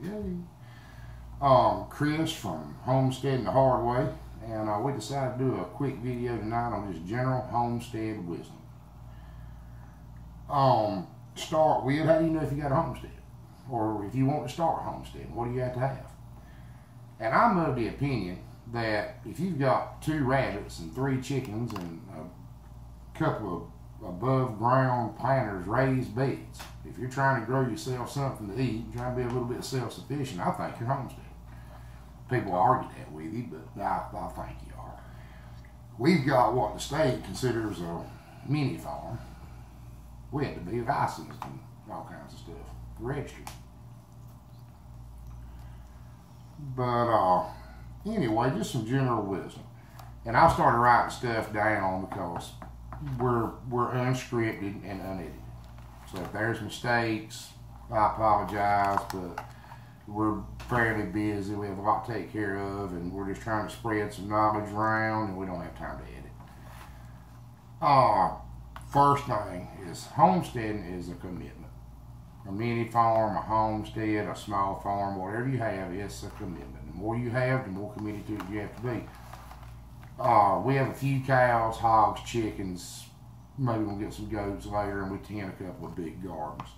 Yay. Chris from Homesteading the Hard Way, and we decided to do a quick video tonight on just general homestead wisdom. Start with, how do you know if you got a homestead? Or if you want to start a homestead, what do you have to have? And I'm of the opinion that if you've got 2 rabbits and 3 chickens and a couple of above ground planters, raised beds, if you're trying to grow yourself something to eat, trying to be a little bit self-sufficient, I think you're homesteading. People argue that with you, but I think you are. We've got what the state considers a mini farm. We had to be licensed and all kinds of stuff, registered. But anyway, just some general wisdom. And I started writing stuff down because we're unscripted and unedited. So if there's mistakes, I apologize, but we're fairly busy. We have a lot to take care of, and we're just trying to spread some knowledge around, and we don't have time to edit. First thing is, homesteading is a commitment. A mini farm, a homestead, a small farm, whatever you have, it's a commitment. The more you have, the more committed to it you have to be. We have a few cows, hogs, chickens, maybe we'll get some goats later, and we tend a couple of big gardens.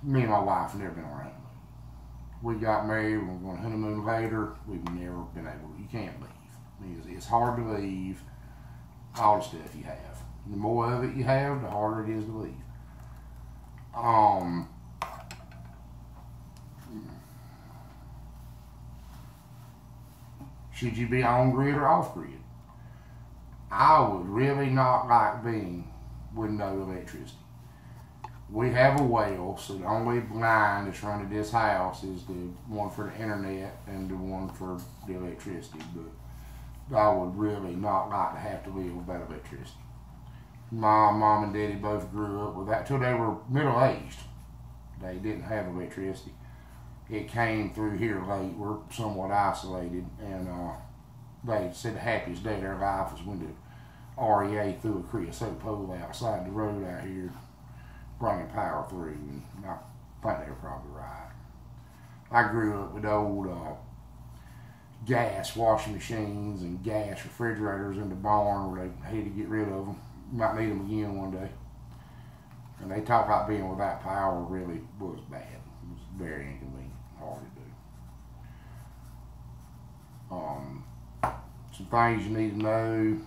Me and my wife have never been on a honeymoon. We got married, we're going to honeymoon later, we've never been able to, you can't leave. It's hard to leave all the stuff you have. The more of it you have, the harder it is to leave. Should you be on grid or off grid? I would really not like being with no electricity. We have a well, so the only line that's running this house is the one for the internet and the one for the electricity. But I would really not like to have to live without electricity. My mom and daddy both grew up with that till they were middle-aged. They didn't have electricity. It came through here late. We're somewhat isolated, and they said the happiest day of their life was when the REA threw a creosote pole outside the road out here, bringing power through, and I think they were probably right. I grew up with old gas washing machines and gas refrigerators in the barn where they had to get rid of them. Might need them again one day. And they talk about being without power really was bad. It was very inconvenient, hard to do. Some things you need to know.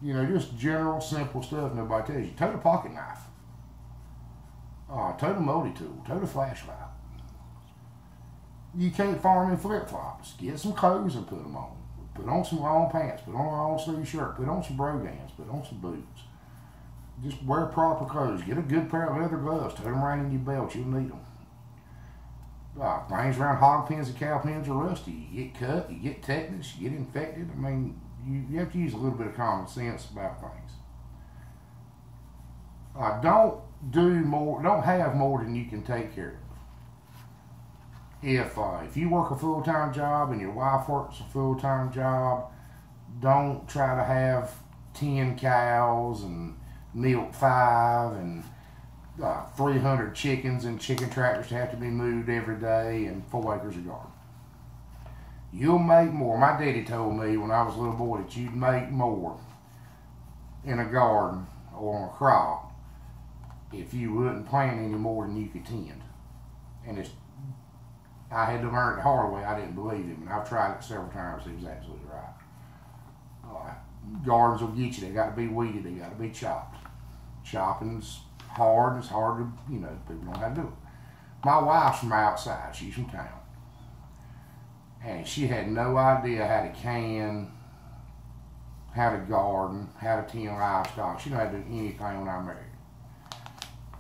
You know, just general, simple stuff nobody tells you. Tote a pocket knife. Tote a multi-tool. Tote a flashlight. You can't farm in flip-flops. Get some clothes and put them on. Put on some long pants. Put on a long sleeve shirt. Put on some brogans. Put on some boots. Just wear proper clothes. Get a good pair of leather gloves. Tote them right in your belt. You'll need them. Things around hog pens and cow pens are rusty. You get cut. You get tetanus. You get infected. I mean, you have to use a little bit of common sense about things. Don't have more than you can take care of. If you work a full-time job and your wife works a full-time job, don't try to have 10 cows and milk 5 and 300 chickens and chicken tractors to have to be moved every day and 4 acres of garden. You'll make more. My daddy told me when I was a little boy that you'd make more in a garden or on a crop if you wouldn't plant any more than you could tend. And I had to learn it the hard way. I didn't believe him, and I've tried it several times. He was absolutely right. Gardens will get you. They got to be weeded. They got to be chopped. Chopping's hard. It's hard to, people don't know how to do it. My wife's from outside. She's from town. And she had no idea how to can, how to garden, how to tend livestock. She didn't know how to do anything when I married.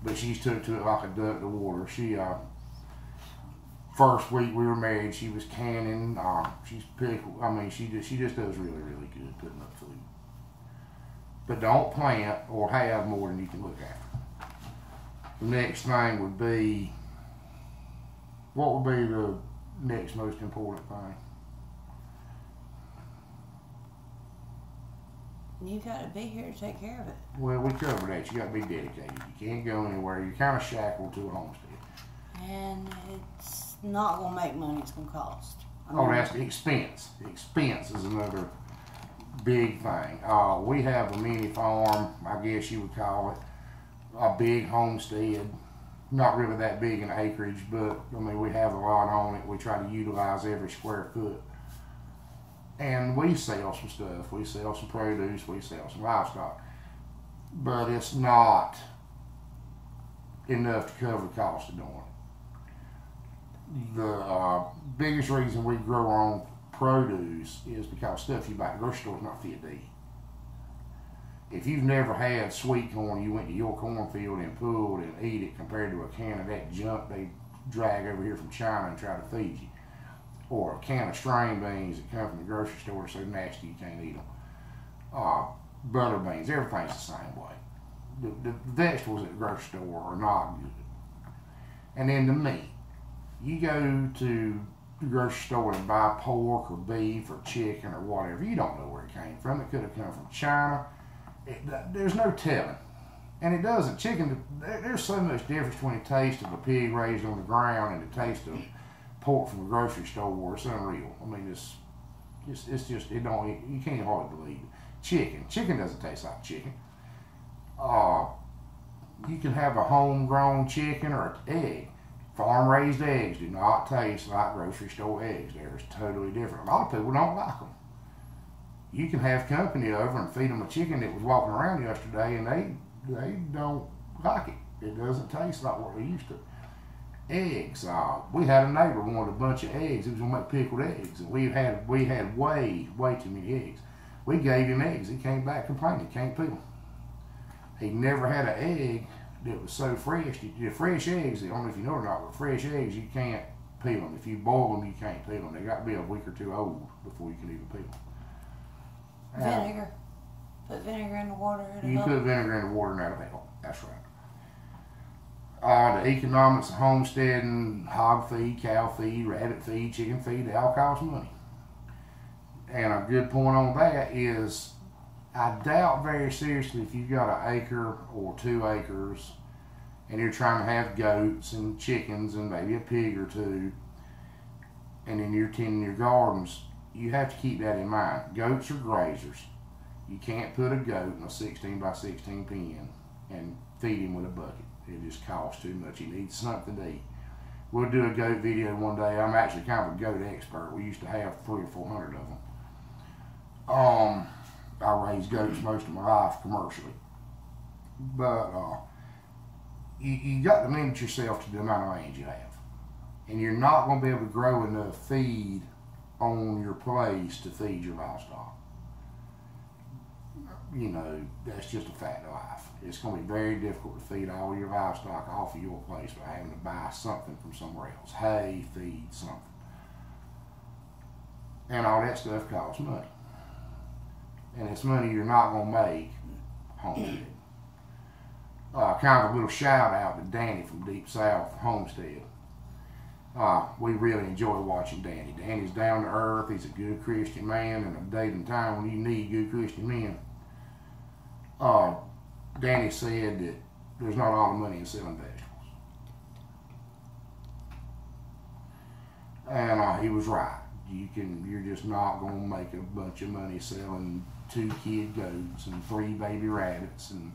But she's took to it like a duck to water. First week we were married, she was canning. She's pickled. I mean, she just does really, really good putting up food. But don't plant or have more than you can look at. The next thing would be, what would be the next most important thing? You got to be here to take care of it. Well, we covered that. You got to be dedicated. You can't go anywhere. You're kind of shackled to a homestead. And it's not going to make money, it's going to cost. Oh, that's the expense. The expense is another big thing. We have a mini farm, I guess you would call it, a big homestead. Not really that big in acreage, but I mean, we have a lot on it. We try to utilize every square foot. And we sell some stuff. We sell some produce, we sell some livestock. But it's not enough to cover the cost of doing it. The biggest reason we grow our own produce is because stuff you buy at the grocery store is not fit to eat. If you've never had sweet corn, you went to your cornfield and pulled and eat it compared to a can of that junk they drag over here from China and try to feed you. Or a can of string beans that come from the grocery store so nasty you can't eat them. Butter beans, everything's the same way. The vegetables at the grocery store are not good. And then the meat. You go to the grocery store and buy pork or beef or chicken or whatever. You don't know where it came from. It could have come from China. There's no telling. And it doesn't. Chicken, there's so much difference between the taste of a pig raised on the ground and the taste of pork from the grocery store. It's unreal. I mean, it's just, it don't, you can't hardly believe it. Chicken doesn't taste like chicken. You can have a homegrown chicken or an egg. Farm-raised eggs do not taste like grocery store eggs. They're totally different. A lot of people don't like them. You can have company over and feed them a chicken that was walking around yesterday, and they don't like it. It doesn't taste like what they used to. Eggs. We had a neighbor wanted a bunch of eggs. He was gonna make pickled eggs, and we had way too many eggs. We gave him eggs. He came back complaining he can't peel them. He never had an egg that was so fresh. The fresh eggs, I don't know if you know or not, but fresh eggs, you can't peel them. If you boil them, you can't peel them. They got to be a week or two old before you can even peel them. Vinegar. Put vinegar in the water. You put vinegar in the water and that'll help. That's right. The economics of homesteading, hog feed, cow feed, rabbit feed, chicken feed, they all cost money. And a good point on that is, I doubt very seriously if you've got an acre or 2 acres and you're trying to have goats and chickens and maybe a pig or two, and then you're tending your gardens, you have to keep that in mind. Goats are grazers. You can't put a goat in a 16 by 16 pen and feed him with a bucket. It just costs too much. He needs something to eat. We'll do a goat video one day. I'm actually kind of a goat expert. We used to have 300 or 400 of them. I raised goats most of my life commercially. But you got to limit yourself to the amount of land you have. And you're not going to be able to grow enough feed on your place to feed your livestock. You know, that's just a fact of life. It's going to be very difficult to feed all your livestock off of your place by having to buy something from somewhere else. Hay, feed, something. And all that stuff costs money. And it's money you're not going to make homesteading. Kind of a little shout out to Danny from Deep South Homestead. We really enjoy watching Danny. Danny's down to earth. He's a good Christian man in a day and time when you need good Christian men. Danny said that there's not a lot of money in selling vegetables. And he was right. You're just not going to make a bunch of money selling 2 kid goats and 3 baby rabbits and